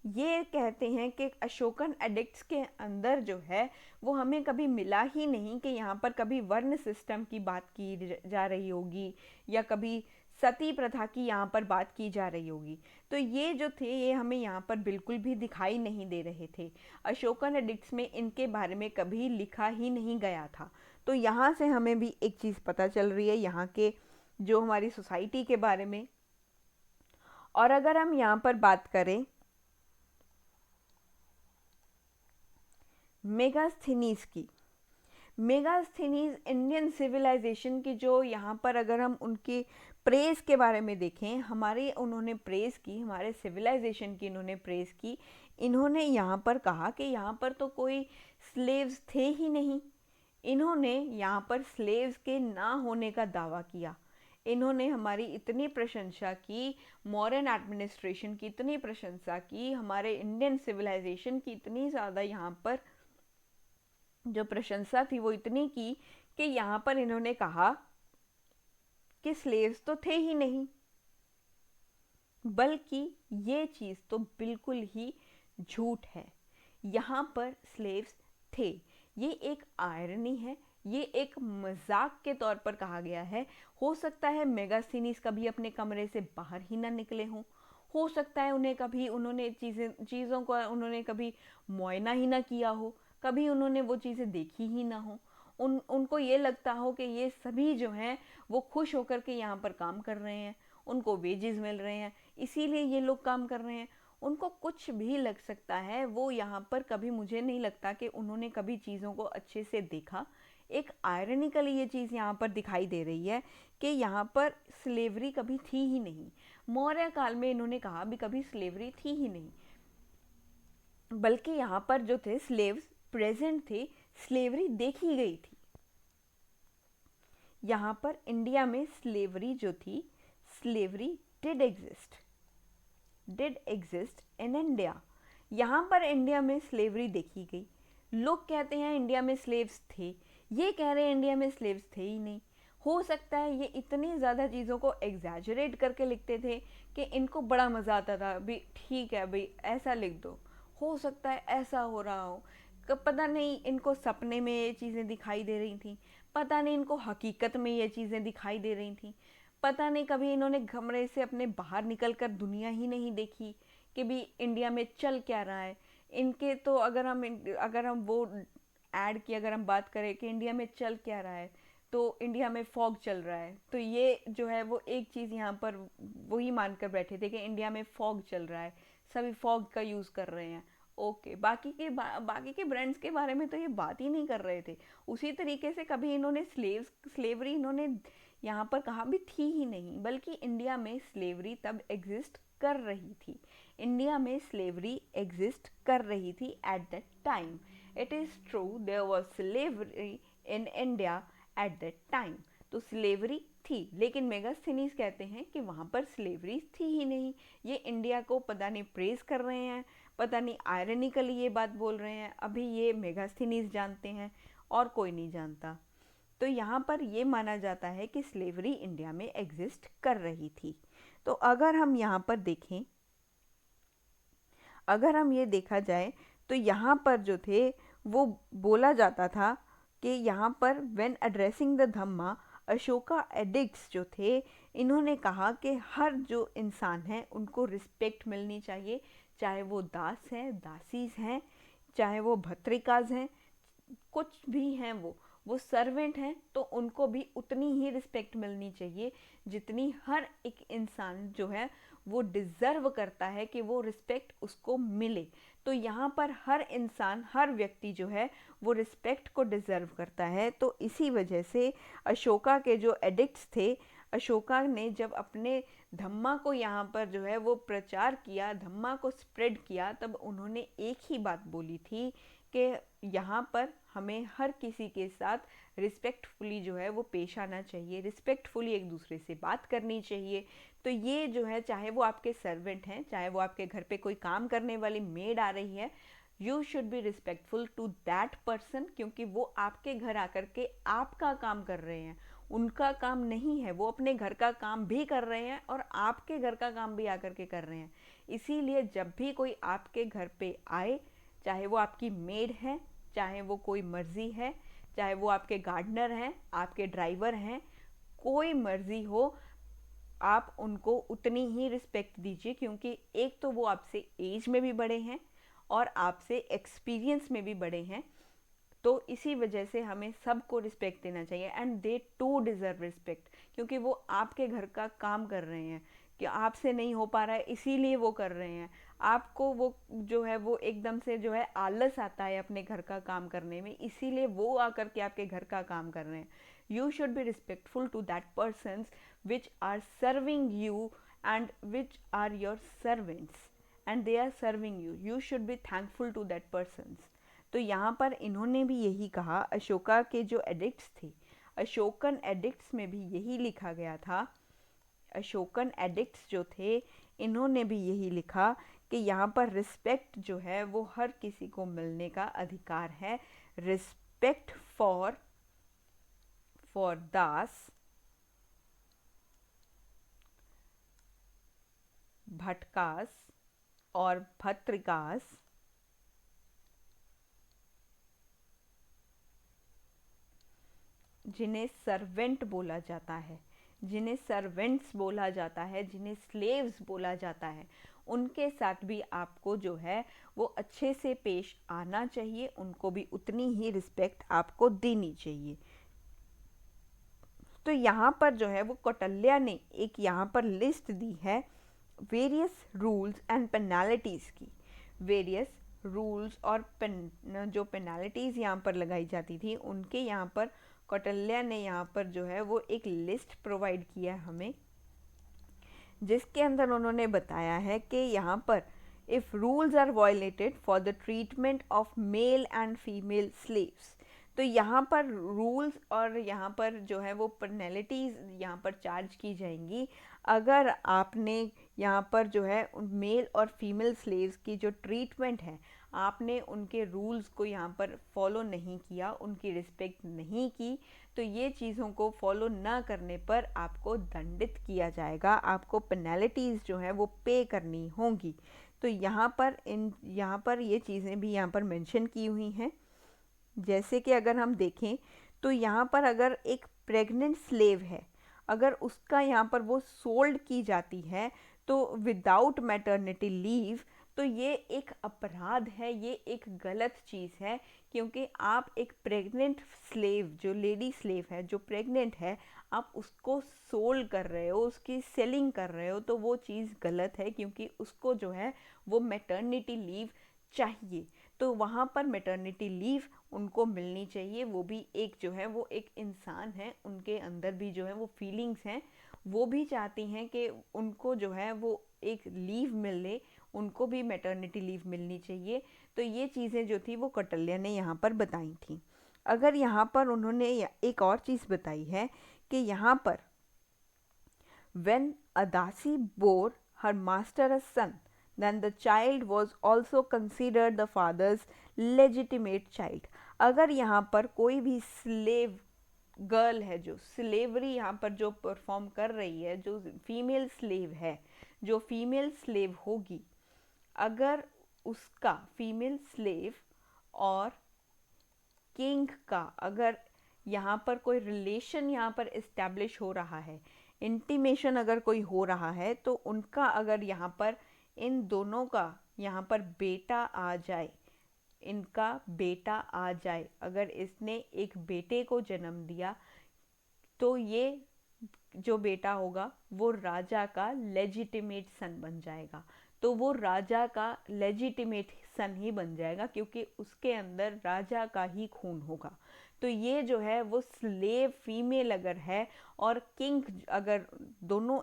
ये कहते हैं कि अशोकन एडिक्ट्स के अंदर जो है वो हमें कभी मिला ही नहीं कि यहाँ पर कभी वर्ण सिस्टम की बात की जा रही होगी या कभी सती प्रथा की यहाँ पर बात की जा रही होगी। तो ये जो थे ये हमें यहाँ पर बिल्कुल भी दिखाई नहीं दे रहे थे। अशोकन एडिक्ट्स में इनके बारे में कभी लिखा ही नहीं गया था। तो यहाँ से हमें भी एक चीज़ पता चल रही है यहाँ के जो हमारी सोसाइटी के बारे में। और अगर हम यहाँ पर बात करें मेगास्थनीज की, मेगास्थनीज इंडियन सिविलाइजेशन की जो यहाँ पर अगर हम उनकी प्रेज़ के बारे में देखें, उन्होंने प्रेज़ की, हमारे सिविलाइजेशन की इन्होंने प्रेज़ की। इन्होंने यहाँ पर कहा कि यहाँ पर तो कोई स्लेव्स थे ही नहीं, इन्होंने यहाँ पर स्लेव्स के ना होने का दावा किया। इन्होंने हमारी इतनी प्रशंसा की, मॉडर्न एडमिनिस्ट्रेशन की इतनी प्रशंसा की, हमारे इंडियन सिविलाइजेशन की इतनी ज़्यादा यहाँ पर जो प्रशंसा थी वो इतनी की कि यहाँ पर इन्होंने कहा कि स्लेव्स तो थे ही नहीं, बल्कि ये चीज़ तो बिल्कुल ही झूठ है, यहाँ पर स्लेव्स थे। ये एक आयरनी है, ये एक मजाक के तौर पर कहा गया है। हो सकता है मेगास्थनीज कभी अपने कमरे से बाहर ही ना निकले हों, हो सकता है उन्हें कभी उन्होंने चीज़ों को उन्होंने कभी मुआयना ही ना किया हो, कभी उन्होंने वो चीज़ें देखी ही ना हो। उनको ये लगता हो कि ये सभी जो हैं वो खुश होकर के यहाँ पर काम कर रहे हैं, उनको वेजेस मिल रहे हैं, इसीलिए ये लोग काम कर रहे हैं। उनको कुछ भी लग सकता है, वो यहाँ पर कभी, मुझे नहीं लगता कि उन्होंने कभी चीज़ों को अच्छे से देखा। एक आयरनिकली ये चीज़ यहाँ पर दिखाई दे रही है कि यहाँ पर स्लेवरी कभी थी ही नहीं। मौर्य काल में इन्होंने कहा भी कभी स्लेवरी थी ही नहीं, बल्कि यहाँ पर जो थे स्लेव्स प्रेजेंट थे, स्लेवरी देखी गई थी। यहाँ पर इंडिया में स्लेवरी जो थी, slavery did exist in India. यहाँ पर इंडिया में स्लेवरी देखी गई। लोग कहते हैं इंडिया में स्लेव्स थे, ये कह रहे हैं इंडिया में स्लेव्स थे ही नहीं। हो सकता है ये इतनी ज़्यादा चीज़ों को एग्जैजरेट करके लिखते थे कि इनको बड़ा मज़ा आता था, भी ठीक है भाई ऐसा लिख दो। हो सकता है ऐसा हो रहा हो, पता नहीं इनको सपने में ये चीज़ें दिखाई दे रही थी, पता नहीं इनको हकीकत में ये चीज़ें दिखाई दे रही थी, पता नहीं कभी इन्होंने कमरे से अपने बाहर निकल कर दुनिया ही नहीं देखी कि भी इंडिया में चल क्या रहा है। इनके तो अगर हम वो ऐड की अगर हम बात करें कि इंडिया में चल क्या रहा है, तो इंडिया में फॉग चल रहा है, तो ये जो है वो एक चीज़ यहाँ पर वही मानकर बैठे थे कि इंडिया में फॉग चल रहा है, सभी फॉग का यूज़ कर रहे हैं। ओके, बाकी के ब्रांड्स के बारे में तो ये बात ही नहीं कर रहे थे। उसी तरीके से कभी इन्होंने स्लेवरी इन्होंने यहाँ पर कहा भी थी ही नहीं, बल्कि इंडिया में स्लेवरी तब एग्जिस्ट कर रही थी। इंडिया में स्लेवरी एग्जिस्ट कर रही थी at that time. It is true there was slavery in India at that time. तो स्लेवरी थी, लेकिन मेगास्थनीज कहते हैं कि वहाँ पर स्लेवरी थी ही नहीं। ये इंडिया को पता नहीं प्रेज कर रहे हैं, पता नहीं आयरनिकली ये बात बोल रहे हैं, अभी ये मेगास्थनीज जानते हैं और कोई नहीं जानता। तो यहाँ पर ये माना जाता है कि स्लेवरी इंडिया में एग्जिस्ट कर रही थी। तो अगर हम यहाँ पर देखें, अगर हम ये देखा जाए तो यहाँ पर जो थे वो बोला जाता था कि यहाँ पर when addressing the Dhamma, Ashoka addicts जो थे, इन्होंने कहा कि हर जो इंसान है उनको रिस्पेक्ट मिलनी चाहिए, चाहे वो दास हैं, दासीज हैं, चाहे वो भत्रिकाज हैं, कुछ भी हैं, वो सर्वेंट हैं, तो उनको भी उतनी ही रिस्पेक्ट मिलनी चाहिए जितनी हर एक इंसान जो है वो डिज़र्व करता है कि वो रिस्पेक्ट उसको मिले। तो यहाँ पर हर इंसान, हर व्यक्ति जो है वो रिस्पेक्ट को डिज़र्व करता है। तो इसी वजह से अशोका के जो एडिक्ट्स थे, अशोका ने जब अपने धम्मा को यहाँ पर जो है वो प्रचार किया, धम्मा को स्प्रेड किया, तब उन्होंने एक ही बात बोली थी कि यहाँ पर हमें हर किसी के साथ रिस्पेक्टफुली जो है वो पेश आना चाहिए, रिस्पेक्टफुली एक दूसरे से बात करनी चाहिए। तो ये जो है, चाहे वो आपके सर्वेंट हैं, चाहे वो आपके घर पे कोई काम करने वाली मेड आ रही है, you should be respectful to that person, क्योंकि वो आपके घर आकर के आपका काम कर रहे हैं, उनका काम नहीं है। वो अपने घर का काम भी कर रहे हैं और आपके घर का काम भी आकर के कर रहे हैं। इसीलिए जब भी कोई आपके घर पे आए, चाहे वो आपकी मेड है, चाहे वो कोई मर्जी है, चाहे वो आपके गार्डनर हैं, आपके ड्राइवर हैं, कोई मर्जी हो, आप उनको उतनी ही रिस्पेक्ट दीजिए, क्योंकि एक तो वो आपसे एज में भी बड़े हैं और आपसे एक्सपीरियंस में भी बड़े हैं। तो इसी वजह से हमें सबको रिस्पेक्ट देना चाहिए, and they too deserve respect, क्योंकि वो आपके घर का काम कर रहे हैं, कि आपसे नहीं हो पा रहा है इसीलिए वो कर रहे हैं। आपको वो जो है वो एकदम से जो है आलस आता है अपने घर का काम करने में, इसीलिए वो आकर के आपके घर का काम कर रहे हैं। You should be respectful to that persons which are serving you and which are your servants, and they are serving you. You should be thankful to that persons. तो यहाँ पर इन्होंने भी यही कहा, अशोका के जो एडिक्ट्स थे, अशोकन एडिक्ट्स में भी यही लिखा गया था, अशोकन एडिक्ट्स जो थे इन्होंने भी यही लिखा कि यहाँ पर रिस्पेक्ट जो है वो हर किसी को मिलने का अधिकार है। रिस्पेक्ट फॉर दास, भटकास और भत्रिकास जिन्हें सर्वेंट बोला जाता है, जिन्हें सर्वेंट्स बोला जाता है, जिन्हें स्लेव्स बोला जाता है, उनके साथ भी आपको जो है वो अच्छे से पेश आना चाहिए, उनको भी उतनी ही रिस्पेक्ट आपको देनी चाहिए। तो यहाँ पर जो है वो कौटिल्य ने एक यहाँ पर लिस्ट दी है वेरियस रूल्स एंड पेनाल्टीज़ की। वेरियस रूल्स और जो पेनाल्टीज़ यहाँ पर लगाई जाती थी उनके यहाँ पर कौटिल्य ने यहाँ पर जो है वो एक लिस्ट प्रोवाइड किया हमें, जिसके अंदर उन्होंने बताया है कि यहाँ पर if rules are violated for the treatment of male and female slaves, तो यहाँ पर रूल्स और यहाँ पर जो है वो पेनल्टीज़ यहाँ पर चार्ज की जाएंगी अगर आपने यहाँ पर जो है मेल और फीमेल स्लेव्स की जो ट्रीटमेंट है, आपने उनके रूल्स को यहाँ पर फॉलो नहीं किया, उनकी रिस्पेक्ट नहीं की, तो ये चीज़ों को फॉलो ना करने पर आपको दंडित किया जाएगा, आपको पेनल्टीज़ जो है वो पे करनी होंगी। तो यहाँ पर ये चीज़ें भी यहाँ पर मेंशन की हुई हैं। जैसे कि अगर हम देखें तो यहाँ पर अगर एक प्रेग्नेंट स्लेव है, अगर उसका यहाँ पर वो सोल्ड की जाती है तो विदाउट मैटरनिटी लीव, तो ये एक अपराध है, ये एक गलत चीज़ है, क्योंकि आप एक प्रेग्नेंट स्लेव, जो लेडी स्लेव है जो प्रेग्नेंट है, आप उसको सोल्ड कर रहे हो, उसकी सेलिंग कर रहे हो, तो वो चीज़ गलत है, क्योंकि उसको जो है वो मैटरनिटी लीव चाहिए। तो वहाँ पर मैटरनिटी लीव उनको मिलनी चाहिए। वो भी एक जो है वो एक इंसान है, उनके अंदर भी जो है वो फीलिंग्स हैं, वो भी चाहती हैं कि उनको जो है वो एक लीव मिले, उनको भी मैटरनिटी लीव मिलनी चाहिए। तो ये चीज़ें जो थी वो कौटिल्य ने यहाँ पर बताई थी। अगर यहाँ पर उन्होंने एक और चीज़ बताई है कि यहाँ पर when a dasi bore her master a son, then the child was also considered the father's legitimate child। अगर यहाँ पर कोई भी स्लेव गर्ल है, जो स्लेवरी यहाँ पर जो परफॉर्म कर रही है, जो फीमेल स्लेव है, जो फीमेल स्लेव होगी, अगर उसका फीमेल स्लेव और किंग का अगर यहाँ पर कोई रिलेशन यहाँ पर इस्टेब्लिश हो रहा है, इंटीमेशन अगर कोई हो रहा है, तो उनका अगर यहाँ पर इन दोनों का यहाँ पर बेटा आ जाए, इनका बेटा आ जाए, अगर इसने एक बेटे को जन्म दिया, तो ये जो बेटा होगा वो राजा का लेजिटिमेट सन बन जाएगा। तो वो राजा का लेजिटिमेट सन ही बन जाएगा, क्योंकि उसके अंदर राजा का ही खून होगा। तो ये जो है वो स्लेव फीमेल अगर है और किंग अगर, दोनों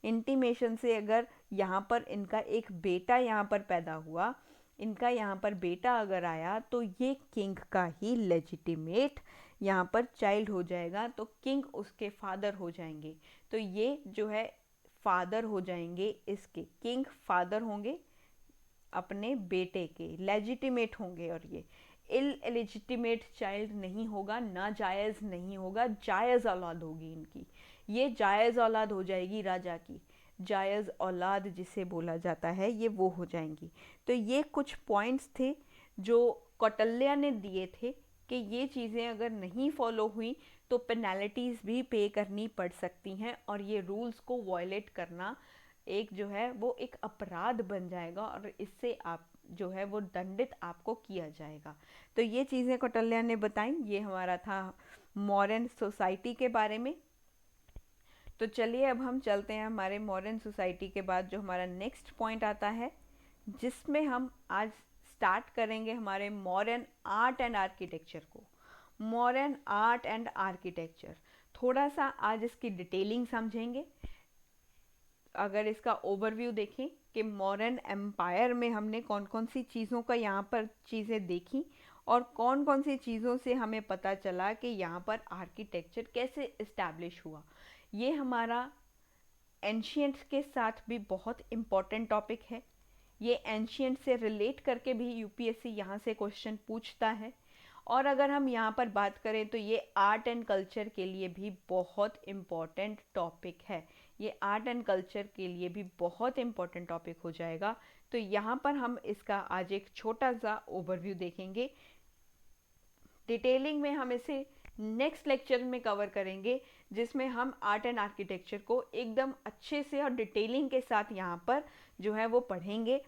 इंटीमेशन से अगर यहाँ पर इनका एक बेटा यहाँ पर पैदा हुआ, इनका यहाँ पर बेटा अगर आया, तो ये किंग का ही लेजिटिमेट यहाँ पर चाइल्ड हो जाएगा, तो किंग उसके फादर हो जाएंगे। तो ये जो है फादर हो जाएंगे, इसके किंग फादर होंगे अपने बेटे के, लेजिटिमेट होंगे, और ये इलेजिटिमेट चाइल्ड नहीं होगा, ना जायज़ नहीं होगा, जायज़ औलाद होगी इनकी, ये जायज़ औलाद हो जाएगी राजा की, जायज़ औलाद जिसे बोला जाता है, ये वो हो जाएंगी। तो ये कुछ पॉइंट्स थे जो कौटिल्य ने दिए थे कि ये चीज़ें अगर नहीं फॉलो हुई तो पेनल्टीज़ भी पे करनी पड़ सकती हैं, और ये रूल्स को वायलेट करना एक जो है वो एक अपराध बन जाएगा, और इससे आप जो है वो दंडित आपको किया जाएगा। तो ये चीज़ें कौटिल्य ने बताई। ये हमारा था मॉडर्न सोसाइटी के बारे में। तो चलिए अब हम चलते हैं हमारे मॉडर्न सोसाइटी के बाद जो हमारा नेक्स्ट पॉइंट आता है, जिसमें हम आज स्टार्ट करेंगे हमारे मॉडर्न आर्ट एंड आर्किटेक्चर को। मॉडर्न आर्ट एंड आर्किटेक्चर, थोड़ा सा आज इसकी डिटेलिंग समझेंगे। अगर इसका ओवरव्यू देखें कि मॉडर्न एम्पायर में हमने कौन कौन सी चीज़ों का यहाँ पर चीज़ें देखी और कौन कौन सी चीज़ों से हमें पता चला कि यहाँ पर आर्किटेक्चर कैसे इस्टेब्लिश हुआ। ये हमारा एंशियंट के साथ भी बहुत इम्पॉर्टेंट टॉपिक है। ये एंशियंट से रिलेट करके भी यूपीएससी यहाँ से क्वेश्चन पूछता है। और अगर हम यहाँ पर बात करें तो ये आर्ट एंड कल्चर के लिए भी बहुत इम्पॉर्टेंट टॉपिक है। ये आर्ट एंड कल्चर के लिए भी बहुत इम्पॉर्टेंट टॉपिक हो जाएगा। तो यहाँ पर हम इसका आज एक छोटा सा ओवरव्यू देखेंगे। डिटेलिंग में हम इसे नेक्स्ट लेक्चर में कवर करेंगे, जिसमें हम आर्ट एंड आर्किटेक्चर को एकदम अच्छे से और डिटेलिंग के साथ यहाँ पर जो है वो पढ़ेंगे।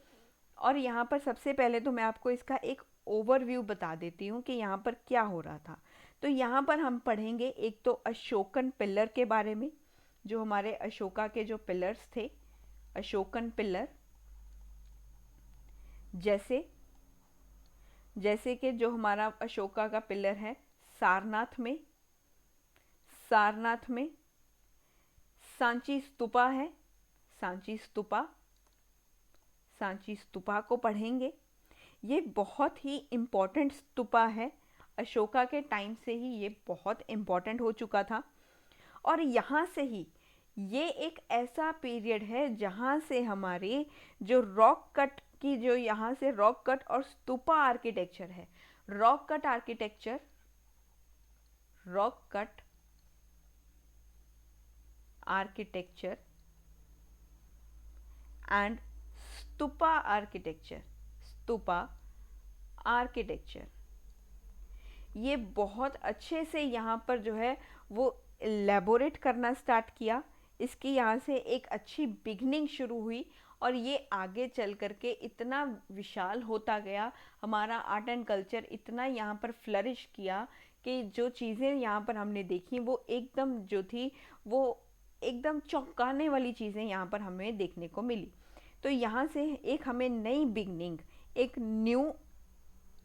और यहाँ पर सबसे पहले तो मैं आपको इसका एक ओवरव्यू बता देती हूँ कि यहाँ पर क्या हो रहा था। तो यहाँ पर हम पढ़ेंगे एक तो अशोकन पिलर के बारे में, जो हमारे अशोका के जो पिलर्स थे, अशोकन पिलर, जैसे कि जो हमारा अशोका का पिलर है सारनाथ में सांची स्तूपा है, सांची स्तूपा को पढ़ेंगे। ये बहुत ही इम्पॉर्टेंट स्तूपा है, अशोका के टाइम से ही ये बहुत इम्पॉर्टेंट हो चुका था। और यहाँ से ही ये एक ऐसा पीरियड है जहाँ से हमारे जो रॉक कट की जो यहाँ से रॉक कट और स्तूपा आर्किटेक्चर है, rock cut architecture and stupa architecture, ये बहुत अच्छे से यहाँ पर जो है वो एलेबोरेट करना स्टार्ट किया। इसकी यहाँ से एक अच्छी बिगनिंग शुरू हुई और ये आगे चल करके इतना विशाल होता गया, हमारा आर्ट एंड कल्चर इतना यहाँ पर फ्लरिश किया कि जो चीज़ें यहाँ पर हमने देखी वो एकदम जो थी वो एकदम चौंकाने वाली चीज़ें यहाँ पर हमें देखने को मिली। तो यहाँ से एक हमें नई बिगनिंग, एक न्यू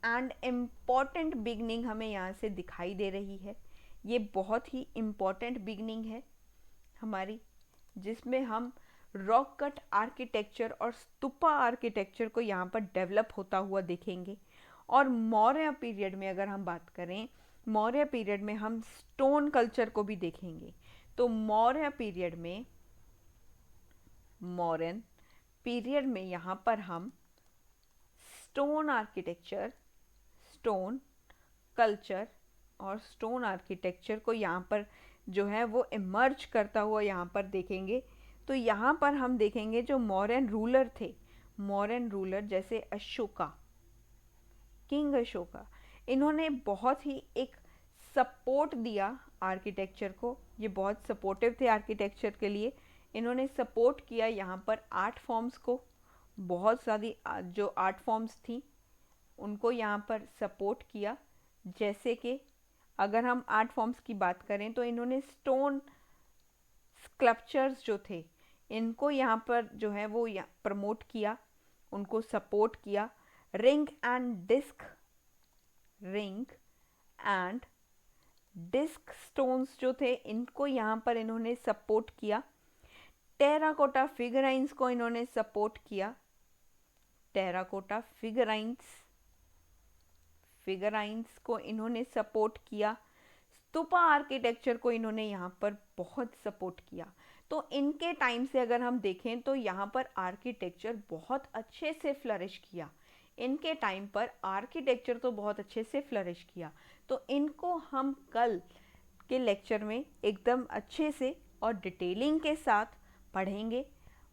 एंड इम्पॉर्टेंट बिगनिंग हमें यहाँ से दिखाई दे रही है। ये बहुत ही इम्पॉर्टेंट बिगनिंग है हमारी, जिसमें हम रॉक कट आर्किटेक्चर और स्तूपा आर्किटेक्चर को यहाँ पर डेवलप होता हुआ देखेंगे। और मौर्य पीरियड में अगर हम बात करें, मौर्य पीरियड में हम स्टोन कल्चर को भी देखेंगे। तो मौर्यन पीरियड में यहाँ पर हम स्टोन आर्किटेक्चर, स्टोन कल्चर और स्टोन आर्किटेक्चर को यहाँ पर जो है वो इमर्ज करता हुआ यहाँ पर देखेंगे। तो यहाँ पर हम देखेंगे जो मौर्यन रूलर थे, मौर्यन रूलर जैसे अशोका, किंग अशोका, इन्होंने बहुत ही एक सपोर्ट दिया आर्किटेक्चर को। ये बहुत सपोर्टिव थे आर्किटेक्चर के लिए। इन्होंने सपोर्ट किया यहाँ पर आर्ट फॉर्म्स को, बहुत सारी जो आर्ट फॉर्म्स थी उनको यहाँ पर सपोर्ट किया। जैसे कि अगर हम आर्ट फॉर्म्स की बात करें तो इन्होंने स्टोन स्कल्पचर्स जो थे इनको यहाँ पर जो है वो प्रमोट किया, उनको सपोर्ट किया। रिंग एंड डिस्क स्टोन्स जो थे इनको यहाँ पर इन्होंने सपोर्ट किया। टेराकोटा फिगराइंस को इन्होंने सपोर्ट किया, टेराकोटा फिगराइंस को इन्होंने सपोर्ट किया। स्तूपा आर्किटेक्चर को इन्होंने यहाँ पर बहुत सपोर्ट किया। तो इनके टाइम से अगर हम देखें तो यहाँ पर आर्किटेक्चर बहुत अच्छे से फ्लरिश किया। इनके टाइम पर आर्किटेक्चर तो बहुत अच्छे से फ्लरिश किया। तो इनको हम कल के लेक्चर में एकदम अच्छे से और डिटेलिंग के साथ पढ़ेंगे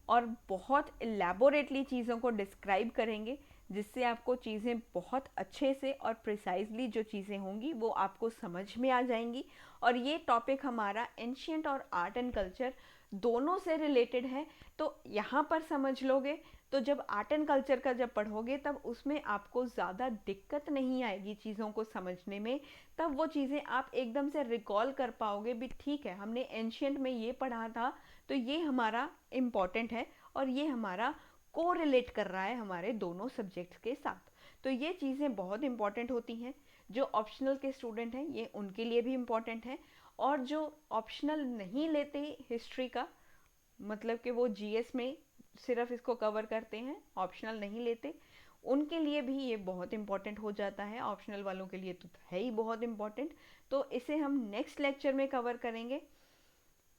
और बहुत एलैबोरेटली चीज़ों को डिस्क्राइब करेंगे, जिससे आपको चीज़ें बहुत अच्छे से और प्रिसाइजली जो चीज़ें होंगी वो आपको समझ में आ जाएंगी। और ये टॉपिक हमारा एंशिएंट और आर्ट एंड कल्चर दोनों से रिलेटेड है। तो यहाँ पर समझ लोगे तो जब आर्ट एंड कल्चर का जब पढ़ोगे तब उसमें आपको ज़्यादा दिक्कत नहीं आएगी चीज़ों को समझने में। तब वो चीज़ें आप एकदम से रिकॉल कर पाओगे भी, ठीक है हमने एंशिएंट में ये पढ़ा था तो ये हमारा इम्पॉर्टेंट है और ये हमारा को रिलेट कर रहा है हमारे दोनों सब्जेक्ट्स के साथ। तो ये चीज़ें बहुत इम्पॉर्टेंट होती हैं। जो ऑप्शनल के स्टूडेंट हैं ये उनके लिए भी इम्पॉर्टेंट है, और जो ऑप्शनल नहीं लेते हिस्ट्री का मतलब कि वो जीएस में सिर्फ इसको कवर करते हैं, ऑप्शनल नहीं लेते, उनके लिए भी ये बहुत इंपॉर्टेंट हो जाता है। ऑप्शनल वालों के लिए तो है ही बहुत इंपॉर्टेंट। तो इसे हम नेक्स्ट लेक्चर में कवर करेंगे।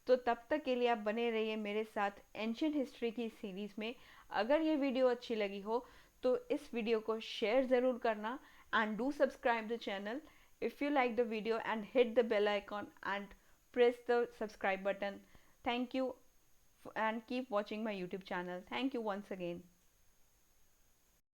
तो तब तक के लिए आप बने रहिए मेरे साथ एंशियंट हिस्ट्री की सीरीज़ में। अगर ये वीडियो अच्छी लगी हो तो इस वीडियो को शेयर ज़रूर करना, and do subscribe the channel if you like the video, and hit the bell icon and press the subscribe button. Thank you and keep watching my YouTube channel. Thank you once again.